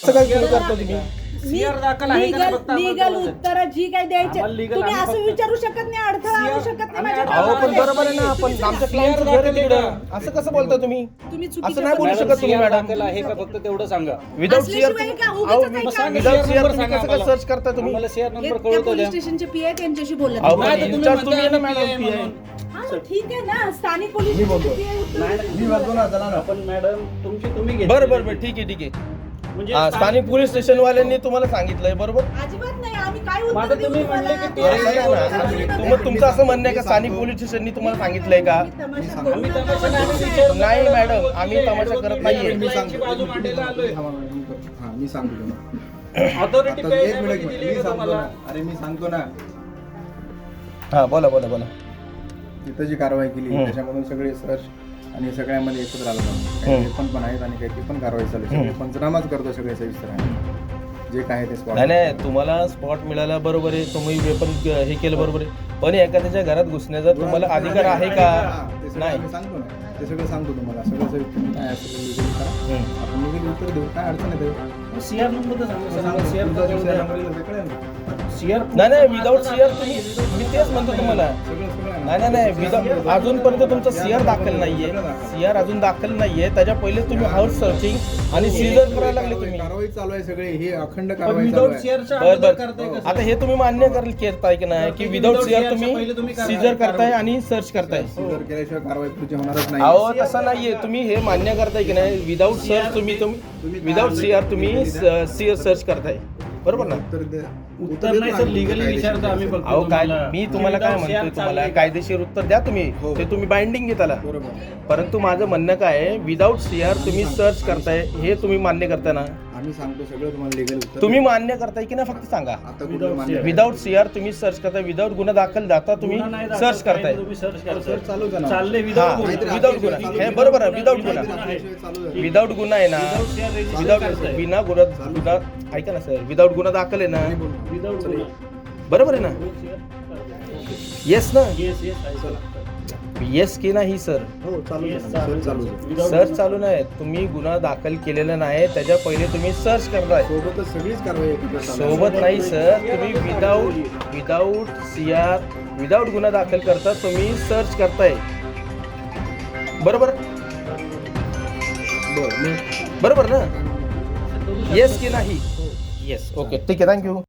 सगळं करतो तुम्ही लीगल उत्तर जी काही द्यायची तुम्ही असं विचारू शकत नाही, अडथळा आणू शकत नाही माझ्या अहो पण कामामध्ये. बरोबर आहे ना, आपण आमच्या क्लायंटचं घर आहे तिकडं, असं कसं बोलता तुम्ही? तुम्ही असं नाही बोलू शकत तुम्ही मॅडम. आहे का फक्त तेवढं सांगा. विदाउट सीआर असल्याशिवाय का उगाच काही काम विदाउट सीआर तुम्ही कसं काय सर्च करता तुम्ही? मला शेअर हे नंबर त्या कळवतो पोलीस द्या. स्टेशनचे पीआय त्यांच्याशी बोलत अहो नाही. पण तुम्ही इन्चार्ज तुम्ही आहे ना म्हणताय मॅडम, PI PI. म्हणून. हा, मग ठीक आहे ना, स्थानिक पोलीस स्टेशनचे PI उत्तर देतील. आपण मॅडम तुम्ही घेतली. बरं बरं बरं, ठीक आहे म्हणजे हा, स्थानिक पोलीस स्टेशन वाल्यांनी तुम्हाला सांगितलंय बरोबर? अजिबात नाही, आम्ही काय माझं उत्तर देऊ तुम्ही तुम्हाला? म्हणले की असं नाही ना. तुमचं असं म्हणणं आहे का स्थानिक पोलीस स्टेशननी तुम्हाला सांगितलंय का? तमाशा करू आम्ही नका. तमाशा नाही, आम्ही विचारलं. नाही मॅडम, आम्ही तमाशा करत नाहीये. मी सांगतो. बाजू मांडायला आलोय. मी सांगतो तुम्हाला. Authority आता PI एक मिनिट, दिली मी का सांगतो तुम्हाला? ना. अरे मी सांगतो ना, हा बोला बोला बोला. तिथं जी कारवाई केली त्याच्यामधून सगळे सर्च आणि सगळ्यामध्ये एकत्र आलं पाहिजे. काही वेपन पण आहेत आणि काही ते पण कारवाई चालू आहे. सगळे पंचनामाच करतो सगळे सविस्तर आहे. जे काय आहे ते spot. नाही नाही, तुम्हाला स्पॉट मिळाला बरोबर आहे, तुम्ही वेपन हे केलं बरोबर आहे, पण एखाद्याच्या घरात घुसण्याचा तुम्हाला अधिकार आहे का? ते सगळं नाही. आम्ही सांगतो ना, ते सगळं सांगतो तुम्हाला. सगळं सविस्तर काय असेल legally करा. आपण legally उत्तर देऊ, काय अडचण आहे ते. CR नंबर तर सांगा सर. सांगतो, CR तुमचा नंबर दुसऱ्या द्या. नंबरला कळेल ना. CR नाही नाही, विदाऊट सीआर तुम्ही, मी तेच म्हणतो तुम्हाला. सगळं सगळं आहे ना. नाही नाही नाही, विदाऊट अजूनपर्यंत तुमचा सीआर दाखल नाहीये, सीआर अजून दाखल नाहीये, त्याच्या पहिले तुम्ही हाऊस सर्चिंग आणि सीजर करायला लागले तुम्ही. कारवाई चालू आहे सगळे, हे अखंड पण कारवाई चालू विदाउट आहे. सीआरच्या बर अगोदर बर, करताय का आता हे तुम्ही मान्य करताय की नाही की विदाऊट सीआर CR च्या पहिले तुम्ही तुम्ही सीजर कारवाई करताय आणि सर्च करताय? सीजर केल्याशिवाय कारवाई पुढची होणारच नाही. अहो तसं नाहीये, तुम्ही हे मान्य करताय की नाही विदाऊट सर्च तुम्ही विदाऊट सीआर तुम्ही सीआर सर्च करताय बरोबर ना? उत्तर नाही सर, लिगली विचारतो आम्ही फक्त अहो काय, तुम्हाला. मी तुम्हाला काय Without म्हणतोय, CR तुम्हाला चाललंय. कायदेशीर उत्तर द्या तुम्ही, हो. ते तुम्ही बाइंडिंग घे त्याला. बरोबर. परंतु माझं म्हणणं काय आहे, विदाऊट सीआर तुम्ही सर्च करताय हे तुम्ही मान्य करताय ना? आम्ही सांगतो सगळं तुम्हाला लिगल उत्तर. तुम्ही मान्य करताय की नाही फक्त सांगा. आता कुठलं मान्य विदाऊट सीआर तुम्ही सर्च करताय, विदाऊट गुन्हा दाखल जाता तुम्ही गुन्हा नाही दाखल, सर्च करताय. काही तुम्ही सर्च करताय. सर्च चालूच आहे ना. चालले हा, विदाउट विदाऊट गुन्हा हे बरोबर आहे, विदाऊट गुन्हा चालू आहे. विदाऊट गुन्हा आहे ना, Without CR register विदाऊट करताय. बिना गुन्हा ऐका ना सर, विदाऊट गुन्हा दाखल आहे ना, विदाउट बरोबर आहे ना? येस ना? येस येस आहे सर. येस की नाही सर? हो चालू आहे. Yes, सर्च चालू आहे. सर्च चालू नाही, तुम्ही गुन्हा दाखल केलेला नाही, त्याच्या पहिले तुम्ही सर्च करताय. सोबतच सगळीच कारवाई एकत्र चालू आहे. सोबत नाही सर, तुम्ही विदाऊट सीआर विदाऊट गुन्हा दाखल करता, तुम्ही सर्च करताय बरोबर बरं, मी बरोबर ना? येस की नाही? येस, ओके ठीक आहे, थँक्यू.